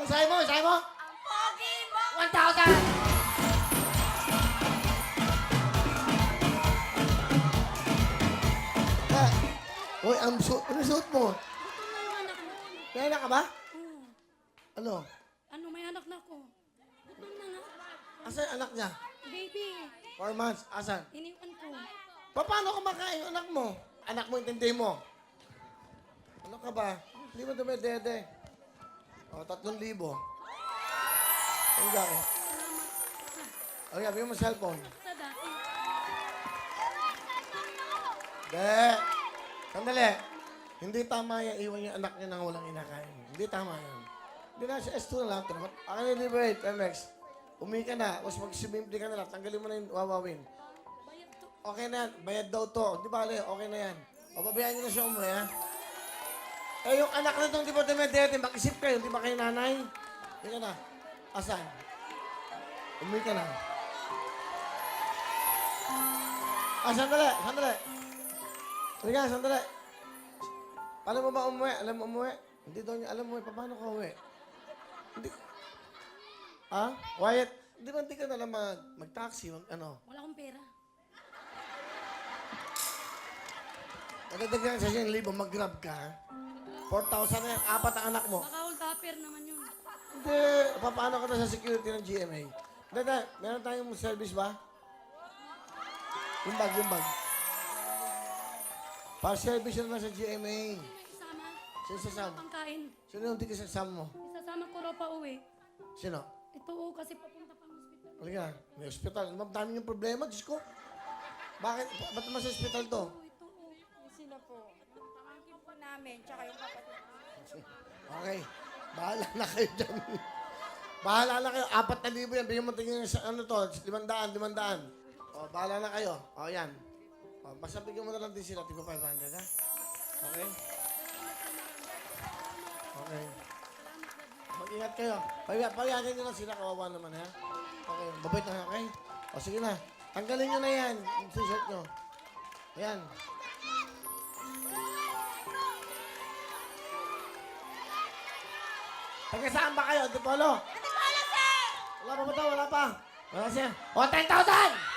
Sabi mo, sabi mo. Ang pogi mo! 1,000! Uy, ano suot mo? Ito na yung anak mo. May anak ka ba? Oo. Ano? Ano, may anak na ako. Ito na nga. Asan yung anak niya? Baby, 4 months. Asan? iniwan ko. Paano kumakain yung anak mo? Anak mo, intindi mo. Ano ka ba? Hindi mo dumedede. O, 3,000. Ang gaki. O, yan, bigyan mo cellphone. Sa dati. De. Sandali. Hindi tama yan. Iwan yung anak niya nang walang inakain. Hindi tama yan. Hindi na siya S2 na lang. Akin na liberate, MX. Umi ka na. Tapos mag-swimming ka na lang. Tanggalin mo na yung wawawin. Bayad to. Okay na yan. Bayad daw to. Di ba, Ale? Okay na yan. O, pabayaan niyo na siya umuwi, ha? Eh, yung anak na itong di ba dumedete, mag-isip kayo. Di ba kayo nanay? Hindi ka na. Asan? Umuwi ka na. Sandali. Sandali. Halika, sandali. Paano mo ba umuwi? Alam mo umuwi? Hindi daw niya alam umuwi. Paano ka umuwi? Hindi. Ha? Wyatt, di ba hindi ka na lang mag-taxi? Ano? Wala akong pera. Nadagdagan sa 1,000, mag-grab ka. 4,000 na yan. 4 ang anak mo. Baka all topper naman yun. Hindi. Paano ka na sa security ng GMA? Dada, meron tayong service ba? Yung bag. Pa-service yun na sa GMA. Isama. Sino sasama? Pangkain. Sino yung hindi kasama mo? Isasama ko raw pa uwi. Sino? Ito kasi papunta pang hospital. Halika, may hospital. Ma'am, dami yung problema. Diyos ko. Bakit? Ba't naman sa hospital to? Ito Sino po? Pamangkin po namin, tsaka yung kapatid ko. Okay. Bahala na kayo dyan. Bahala na kayo. 4,000 yan. Bigyan mo tingin sa ano to. 500. O, bahala na kayo. O, yan. O, basta bigyan mo na lang din sila. Tipo 500, ha? Okay? Okay. Mag-ingat kayo. Payagan nyo lang sila. Kawawa naman, ha? Okay. Babait na, okay? O, sige na. Tanggalin nyo na yan. Yung t-shirt nyo. Ayan. Taga saan ba kayo, Antipolo? Antipolo, sir! Wala pa ba ito? Wala pa. Wala siya. O, 10,000!